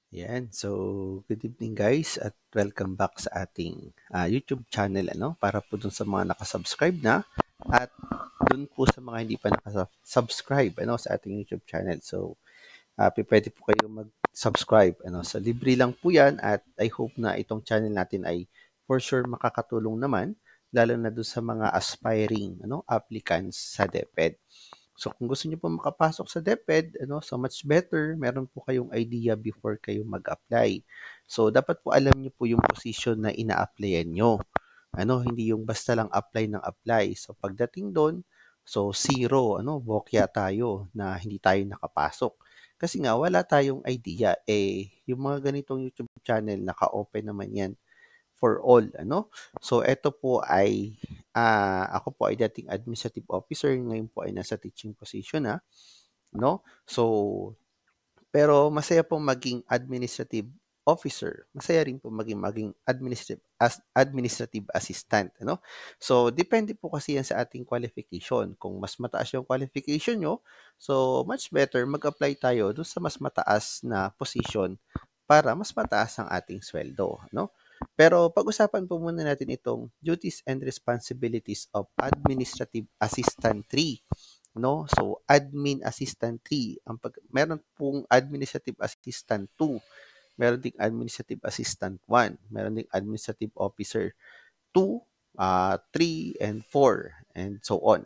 Yan. So, good evening guys at welcome back sa ating YouTube channel para po dun sa mga nakasubscribe na at dun po sa mga hindi pa nakasubscribe sa ating YouTube channel. So, pwede po kayo mag-subscribe sa libre lang po yan at I hope na itong channel natin ay for sure makakatulong naman lalo na dun sa mga aspiring applicants sa DepEd. So kung gusto niyo po makapasok sa DepEd, so much better, meron po kayong idea before kayo mag-apply. So dapat po alam niyo po yung position na ina-applyan niyo. Hindi yung basta lang apply ng apply. So pagdating doon, so zero, bokya tayo na hindi tayo nakapasok. Kasi nga wala tayong idea. Yung mga ganitong YouTube channel, naka-open naman yan for all, So, ito po ay, ako po ay dating administrative officer, ngayon po ay nasa teaching position, no? So, pero masaya po maging administrative officer. Masaya rin po maging administrative assistant, So, depende po kasi yan sa ating qualification. Kung mas mataas yung qualification nyo, so much better mag-apply tayo doon sa mas mataas na position para mas mataas ang ating sweldo, Pero pag-usapan po muna natin itong duties and responsibilities of administrative assistant 3. So, admin assistant 3. Meron pong administrative assistant 2. Meron ding administrative assistant 1. Meron ding administrative officer 2, 3, and 4, and so on.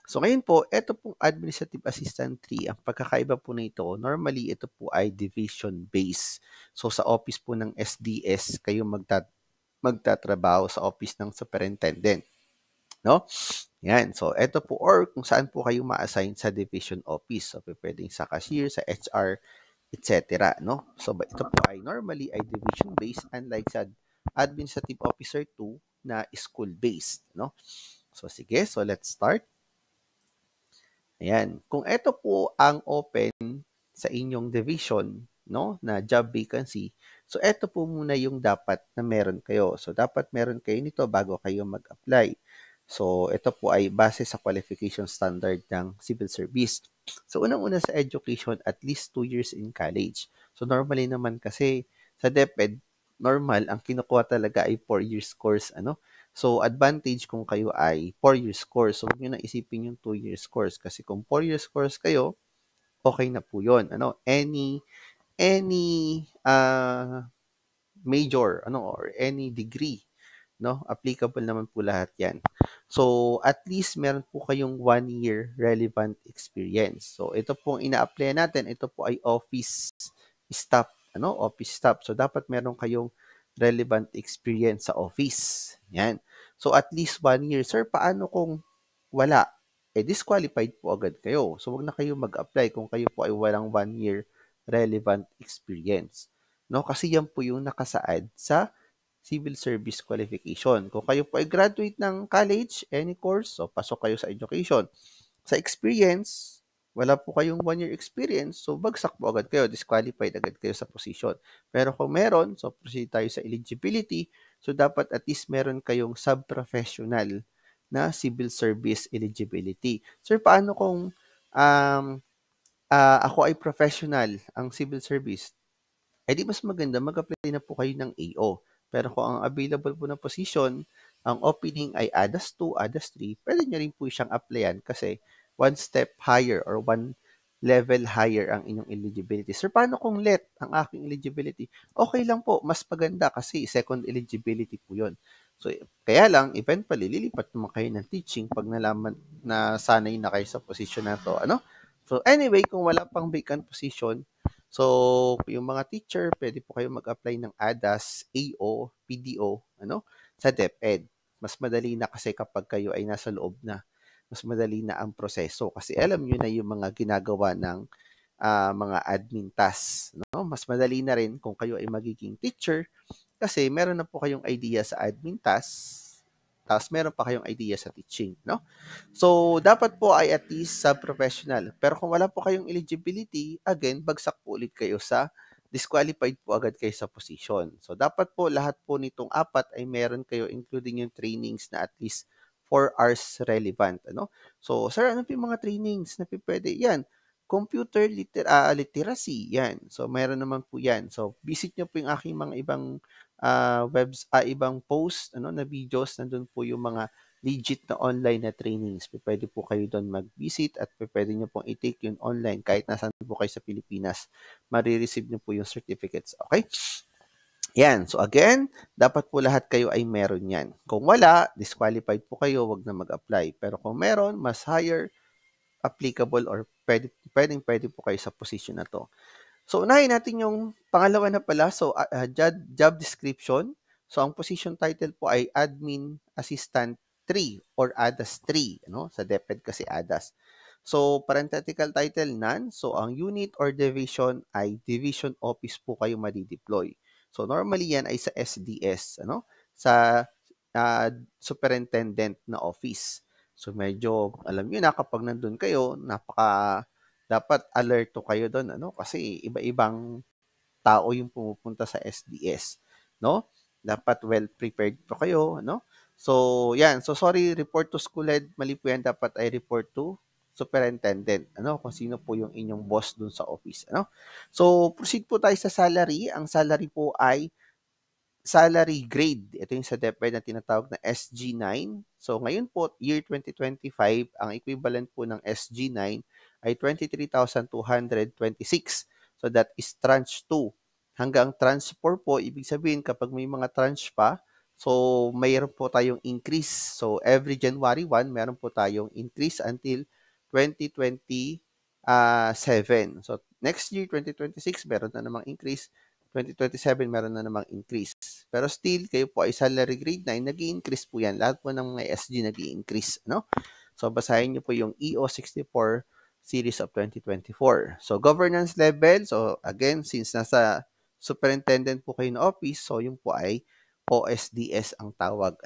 So, ngayon po, ito pong administrative assistant 3, ang pagkakaiba po nito, normally ito po ay division-based. So, sa office po ng SDS, kayo magtatrabaho sa office ng superintendent. Yan. So, ito po, or kung saan po kayo ma-assign sa division office. So, pwedeng sa cashier, sa HR, etc. So, ito po ay normally ay division-based, unlike sa administrative officer 2 na school-based. So, sige. So, let's start. Ayan. Kung ito po ang open sa inyong division, na job vacancy, so ito po muna yung dapat na meron kayo. So, dapat meron kayo nito bago kayo mag-apply. So, ito po ay base sa qualification standard ng civil service. So, unang-una sa education, at least 2 years in college. So, normally naman kasi sa DepEd, normal, ang kinukuha talaga ay 4 years course, So, advantage kung kayo ay 4 years course. So, huwag nyo na isipin yung 2 years course. Kasi kung 4 years course kayo, okay na po yun. Any major, or any degree, applicable naman po lahat yan. So, at least meron po kayong 1 year relevant experience. So, ito pong ina-apply natin, ito po ay office staff, office staff. So, dapat meron kayong relevant experience sa office. Yan. So, at least 1 year. Sir, paano kung wala? Disqualified po agad kayo. So, wag na kayo mag-apply kung kayo po ay walang 1 year relevant experience. Kasi yan po yung nakasaad sa civil service qualification. Kung kayo po ay graduate ng college, any course, so pasok kayo sa education. Sa experience, wala po kayong 1 year experience, so bagsak po agad kayo, disqualified agad kayo sa position. Pero kung meron, so proceed tayo sa eligibility, so dapat at least meron kayong sub-professional na civil service eligibility. Sir, paano kung ako ay professional, ang civil service? Di mas maganda mag-apply na po kayo ng AO. Pero kung ang available po na position, ang opening ay ADAS 2, ADAS 3, pwede nyo rin po siyang applyan kasi one step higher or one level higher ang inyong eligibility. Sir, paano kung let ang aking eligibility? Okay lang po, mas maganda kasi second eligibility po yun. So, kaya lang, eventually, lilipat naman kayo ng teaching pag nalaman na sanay na kayo sa position na to. So, anyway, kung wala pang vacant position, so, yung mga teacher, pwede po kayo mag-apply ng ADAS, AO, PDO, sa DepEd. Mas madali na kasi kapag kayo ay nasa loob na. Mas madali na ang proseso kasi alam nyo na yung mga ginagawa ng mga admin tasks. Mas madali na rin kung kayo ay magiging teacher kasi meron na po kayong idea sa admin tasks, tapos meron pa kayong idea sa teaching, So, dapat po ay at least sub-professional. Pero kung wala po kayong eligibility, again, bagsak po ulit kayo sa disqualified po agad kayo sa position. So, dapat po lahat po nitong apat ay meron kayo including yung trainings na at least 4 hours relevant, So, sir, ano po yung mga trainings na pwede? Yan. computer literacy, yan. So, meron naman po yan. So, visit nyo po yung aking mga ibang ibang post na videos. Nandun po yung mga legit na online na trainings. Pwede po kayo doon mag-visit at pwede nyo pong i-take yun online kahit nasan po kayo sa Pilipinas. Marireceive nyo po yung certificates. Okay? Yan. So again, dapat po lahat kayo ay meron yan. Kung wala, disqualified po kayo, wag na mag-apply. Pero kung meron, mas higher applicable or pwede po kayo sa position na to. So, unahin natin yung pangalawa na pala. So, job description. So, ang position title po ay Admin Assistant 3 or ADAS 3. Sa DepEd kasi ADAS. So, parenthetical title, none. So, ang unit or division ay division office po kayo madideploy. So, normally yan ay sa SDS, sa superintendent na office. So, medyo, alam nyo na, kapag nandun kayo, dapat alerto kayo doon, kasi iba-ibang tao yung pumupunta sa SDS, no? Dapat well prepared po kayo, So, yan. So, sorry, report to school head. Mali po yan. Dapat ay report to superintendent, kung sino po yung inyong boss dun sa office, So, proceed po tayo sa salary. Ang salary po ay salary grade. Ito yung sa DepEd na tinatawag na SG9. So, ngayon po, year 2025, ang equivalent po ng SG9 ay 23,226. So, that is tranche 2. Hanggang tranche 4 po, ibig sabihin kapag may mga tranche pa, so mayroon po tayong increase. So, every January 1, meron po tayong increase until 2027. So, next year, 2026, meron na namang increase. 2027, meron na namang increase. Pero still, kayo po ay salary grade 9, nag-i-increase po yan. Lahat po ng mga SG nag-i-increase, So, basahin niyo po yung EO64 series of 2024. So, governance level. So, again, since nasa superintendent po kayo na office, so yung po ay OSDS ang tawag,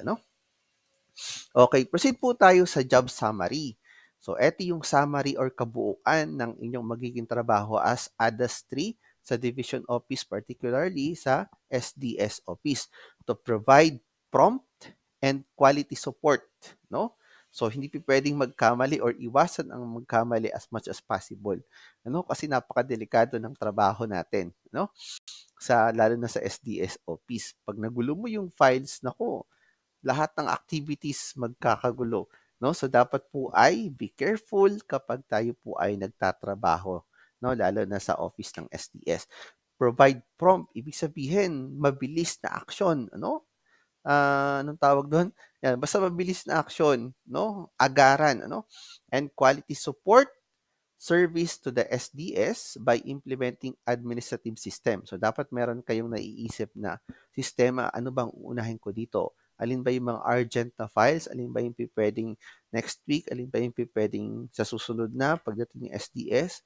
Okay, proceed po tayo sa job summary. So, eto yung summary or kabuuan ng inyong magiging trabaho as ADAS 3 sa division office, particularly sa SDS office, to provide prompt and quality support, So, hindi pwedeng magkamali or iwasan ang magkamali as much as possible, Kasi napakadelikado ng trabaho natin, lalo na sa SDS office. Pag nagulo mo yung files, lahat ng activities magkakagulo, So, dapat po ay be careful kapag tayo po ay nagtatrabaho, lalo na sa office ng SDS. Provide prompt, ibig sabihin, mabilis na action, anong tawag doon? Yan, basta mabilis na action, Agaran, And quality support service to the SDS by implementing administrative system. So, dapat meron kayong naiisip na sistema, ano bang uunahin ko dito? Alin ba yung mga urgent na files? Alin ba yung pwedeng next week? Alin ba yung pwedeng sa susunod na pagdating ng SDS?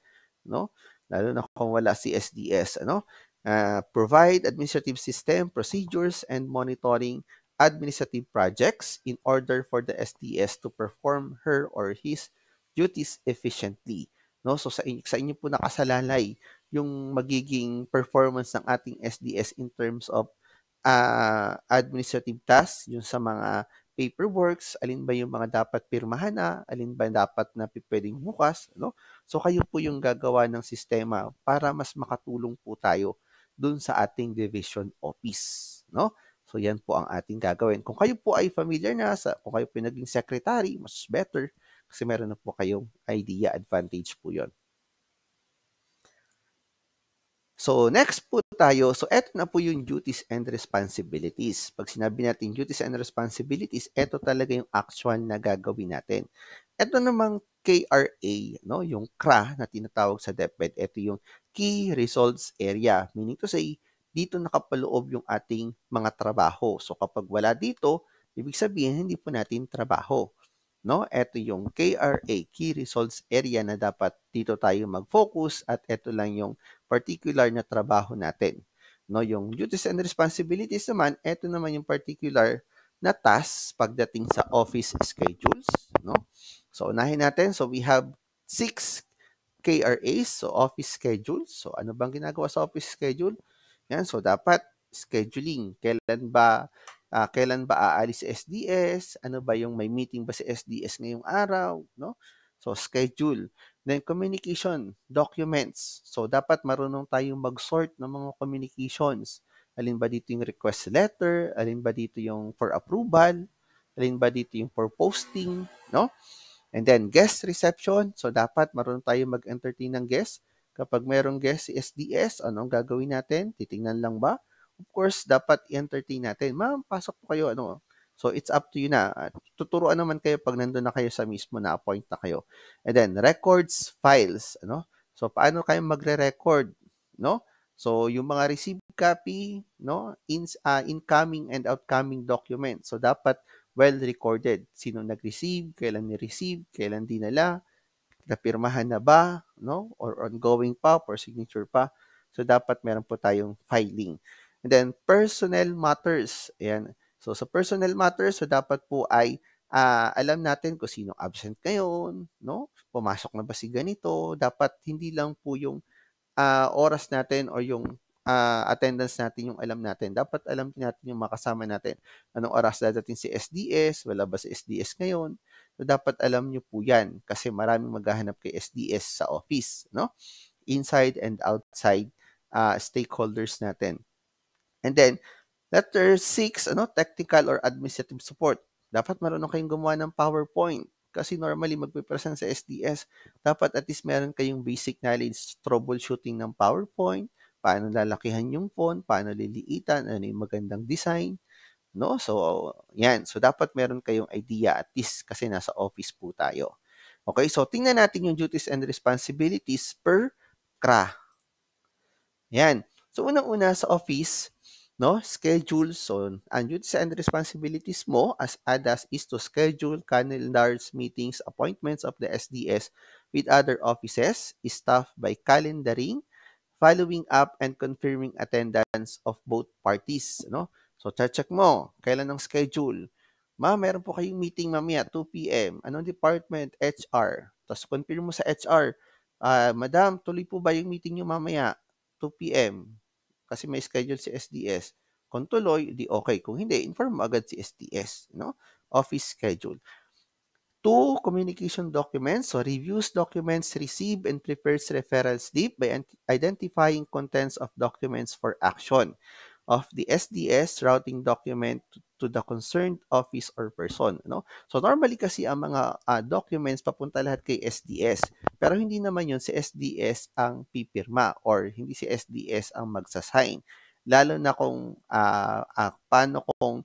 Lalo na kung wala si SDS, provide administrative system, procedures, and monitoring administrative projects in order for the SDS to perform her or his duties efficiently. So sa inyo po nakasalalay yung magiging performance ng ating SDS in terms of administrative tasks, yung sa mga paperworks, alin ba yung mga dapat pirmahan na, alin ba dapat na pwedeng bukas, So kayo po yung gagawa ng sistema para mas makatulong po tayo dun sa ating division office, So yan po ang ating gagawin. Kung kayo po ay familiar na kung kayo po naging secretary, mas better kasi meron na po kayong idea, advantage po yon. So, next po tayo. So, eto na po yung duties and responsibilities. Pag sinabi natin duties and responsibilities, eto talaga yung actual na gagawin natin. Eto namang KRA, yung CRA na tinatawag sa DepEd, eto yung Key Results Area. Meaning to say, dito nakapaloob yung ating mga trabaho. So, kapag wala dito, ibig sabihin, hindi po natin trabaho. Ito yung KRA, Key Results Area, na dapat dito tayo mag-focus at ito lang yung particular na trabaho natin. Yung duties and responsibilities naman, ito naman yung particular na tasks pagdating sa office schedules. So, unahin natin. So, we have 6 KRAs, so office schedules. So, ano bang ginagawa sa office schedule? Yan, so dapat scheduling. Kailan ba aalis si SDS? Ano ba yung may meeting ba si SDS ngayong araw, So schedule. Then communication documents. So dapat marunong tayong mag-sort ng mga communications. Alin ba dito yung request letter, alin ba dito yung for approval, alin ba dito yung for posting, no? And then guest reception. So dapat marunong tayong mag-entertain ng guest. Kapag merong guest si SDS, anong gagawin natin? Titingnan lang ba? Of course, dapat i-entertain natin. Ma'am, pasok po kayo. Ano? So it's up to you na. Tuturuan naman kayo pag nandun na kayo sa mismo na appoint na kayo. And then records, files. Ano? So paano kayo magre-record? No? So yung mga received copy, no? Incoming and outcoming documents. So dapat well recorded. Sino nag-receive, kailan ni-receive, kailan dinala, napirmahan na ba, no? Or ongoing pa, or signature pa. So, dapat meron po tayong filing. And then, personnel matters. Ayan. So, sa personnel matters, so dapat po ay alam natin kung sino absent ngayon, no? Pumasok na ba si ganito? Dapat hindi lang po yung oras natin or yung attendance natin yung alam natin. Dapat alam din natin yung makasama natin. Anong oras dadating si SDS? Wala ba si SDS ngayon? So, dapat alam nyo po yan kasi maraming maghahanap kay SDS sa office, no? Inside and outside stakeholders natin. And then, letter 6, technical or administrative support. Dapat marunong kayong gumawa ng PowerPoint. Kasi normally, magpipresent sa SDS, dapat at least meron kayong basic knowledge, troubleshooting ng PowerPoint, paano lalakihan yung font, paano liliitan, ano yung magandang design, no? So, yan. So, dapat meron kayong idea at least kasi nasa office po tayo. Okay, so tingnan natin yung duties and responsibilities per CRA. Yan. So, unang-una sa office, no, schedule. So, ang duties and responsibilities mo as ADAS is to schedule calendars, meetings, appointments of the SDS with other offices, staff by calendaring, following up, and confirming attendance of both parties. No? So, check mo. Kailan ang schedule? Ma'am, meron po kayong meeting mamaya, 2 p.m. Anong department? HR. Tapos, confirm mo sa HR. Madam, tuloy po ba yung meeting nyo mamaya? 2 p.m. Kasi may schedule si SDS. Kung tuloy, di okay. Kung hindi, inform mo agad si SDS. No? Office schedule. 2, communication documents. So, reviews documents, receive and prepares referral slip by identifying contents of documents for action of the SDS routing document to the concerned office or person. No? So, normally kasi ang mga documents papunta lahat kay SDS. Pero hindi naman yun si SDS ang pipirma or hindi si SDS ang magsasign. Lalo na kung paano kung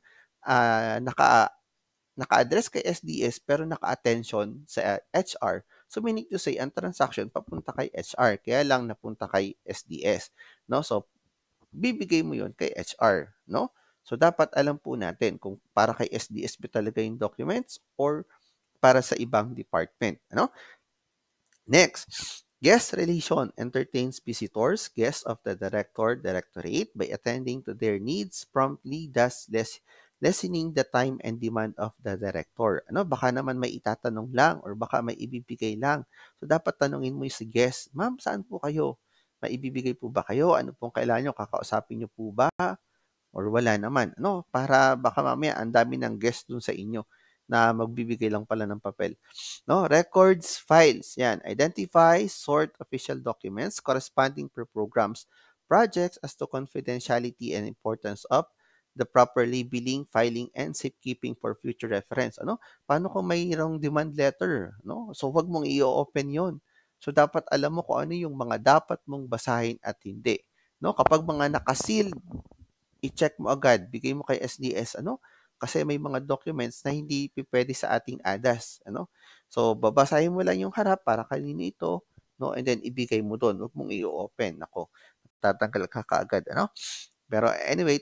naka-address kay SDS pero naka-attention sa HR. So, meaning to say, ang transaction papunta kay HR, kaya lang napunta kay SDS. No? So, bibigay mo yon kay HR. No? So, dapat alam po natin kung para kay SDS ba talaga yung documents or para sa ibang department. Ano? Next, guest relation entertains visitors, guests of the directorate by attending to their needs promptly, thus lessening the time and demand of the director. Baka naman may itatanong lang or baka may ibibigay lang. So, dapat tanungin mo yung si guest, ma'am, saan po kayo? May ibibigay po ba kayo? Ano pong kailangan nyo? Kakausapin nyo po ba? Or wala naman. Para baka mamaya ang dami ng guest dun sa inyo na magbibigay lang pala ng papel. No, records, files. Yan, identify, sort official documents corresponding per programs, projects as to confidentiality and importance of the proper labeling, filing, and safekeeping for future reference. Paano kung mayroong demand letter? So, wag mong i-open yon. So, dapat alam mo kung ano yung mga dapat mong basahin at hindi. Kapag mga nakasealed, i-check mo agad, bigay mo kay SDS, kasi may mga documents na hindi pwede sa ating ADAS, So, babasahin mo lang yung harap para kanino ito, no? And then, ibigay mo doon. Huwag mong i-open. Ako, tatanggal ka kaagad, Pero anyway,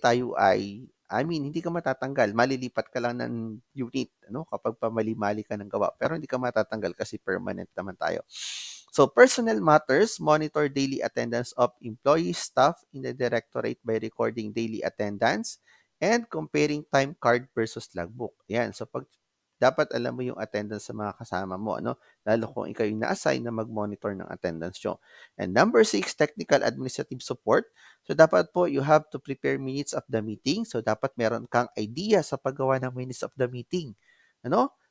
hindi ka matatanggal. Malilipat ka lang ng unit, kapag pamali-mali ka ng gawa. Pero hindi ka matatanggal kasi permanent naman tayo. So, personnel matters, monitor daily attendance of employees, staff in the directorate by recording daily attendance and comparing time card versus logbook. Yan. So, dapat alam mo yung attendance sa mga kasama mo, lalo kung ikaw yung na-assign na mag-monitor ng attendance nyo. And number 6, technical administrative support. So, dapat po you have to prepare minutes of the meeting. So, dapat meron kang idea sa paggawa ng minutes of the meeting.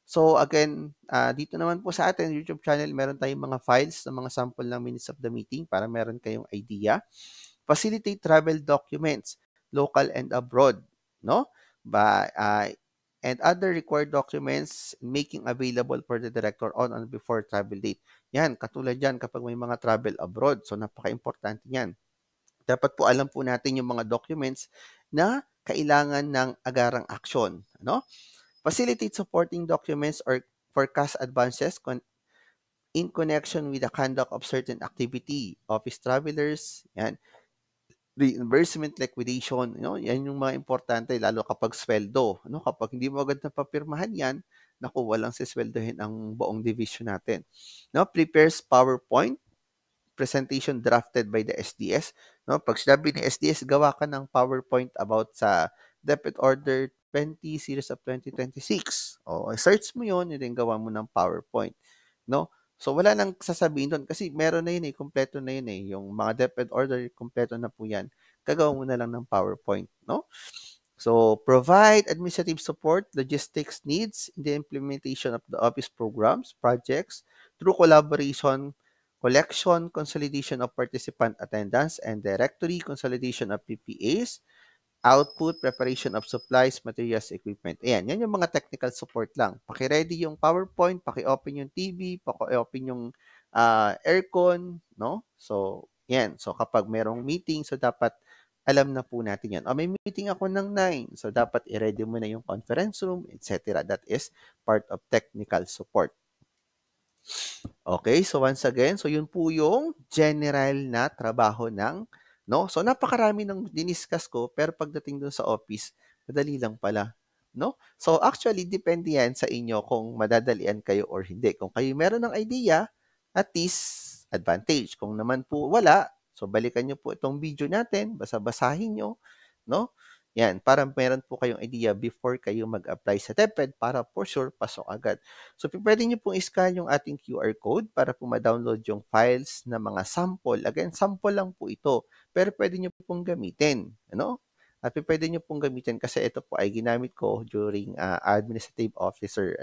So again, dito naman po sa atin YouTube channel, meron tayong mga files ng mga sample ng minutes of the meeting para meron kayong idea. Facilitate travel documents, local and abroad, no? And other required documents making available for the director on and before travel date. Yan, katulad yan kapag may mga travel abroad. So napaka-importante yan. Dapat po alam po natin yung mga documents na kailangan ng agarang aksyon, no? Facilitate supporting documents or forecast advances in connection with the conduct of certain activity. Office travelers, yan, reimbursement liquidation, yan yung mga importante lalo kapag sweldo, kapag hindi mo agad napapirmahan yan, naku, walang sisweldohin ang buong division natin. Prepares PowerPoint presentation drafted by the SDS. Pag sinabi ni SDS, gawa ka ng PowerPoint about sa Debit Order 20 series of 2026. Search mo yun, and then gawa mo ng PowerPoint. So, wala nang sasabihin doon kasi meron na yun kompleto na yun Yung mga Debit Order, kompleto na po yan. Gagawa mo na lang ng PowerPoint, So, provide administrative support, logistics needs in the implementation of the office programs, projects, through collaboration, collection, consolidation of participant attendance, and directory consolidation of PPAs, output, preparation of supplies, materials, equipment. Ayan, yan yung mga technical support lang. Paki-ready yung PowerPoint, paki-open yung TV, paki-open yung aircon, So, yan. So, kapag merong meeting, so dapat alam na po natin yan. May meeting ako ng 9, so dapat i-ready mo na yung conference room, etc. That is part of technical support. Okay, so once again, so yun po yung general na trabaho ng, So napakarami ng diniscuss ko, pero pagdating dun sa office, madali lang pala, So actually, depende yan sa inyo kung madadalian kayo or hindi. Kung kayo meron ng idea, at least advantage. Kung naman po wala, so balikan nyo po itong video natin, basa-basahin nyo, Yan, para meron po kayong idea before kayo mag-apply sa DepEd para for sure pasok agad. So, pwede nyo pong i-scan yung ating QR code para po ma-download yung files na mga sample. Again, sample lang po ito, pero pwede nyo pong gamitin. At pwede nyo pong gamitin kasi ito po ay ginamit ko during administrative officer.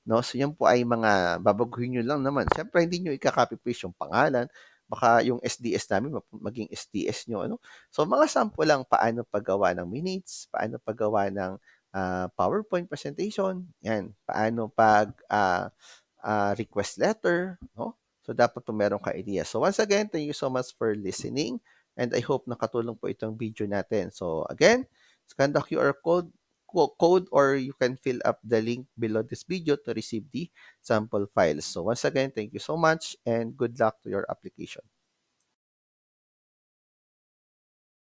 So, yan po ay mga babaguhin nyo lang naman. Siyempre, hindi nyo i-copy paste yung pangalan. Baka yung SDS namin maging SDS nyo. So, mga sample lang paano paggawa ng minutes, paano paggawa ng PowerPoint presentation, yan, paano request letter, So, dapat po meron ka idea. So, once again, thank you so much for listening and I hope nakatulong po itong video natin. So, again, scan the QR code or you can fill up the link below this video to receive the sample files. So once again, thank you so much and good luck to your application.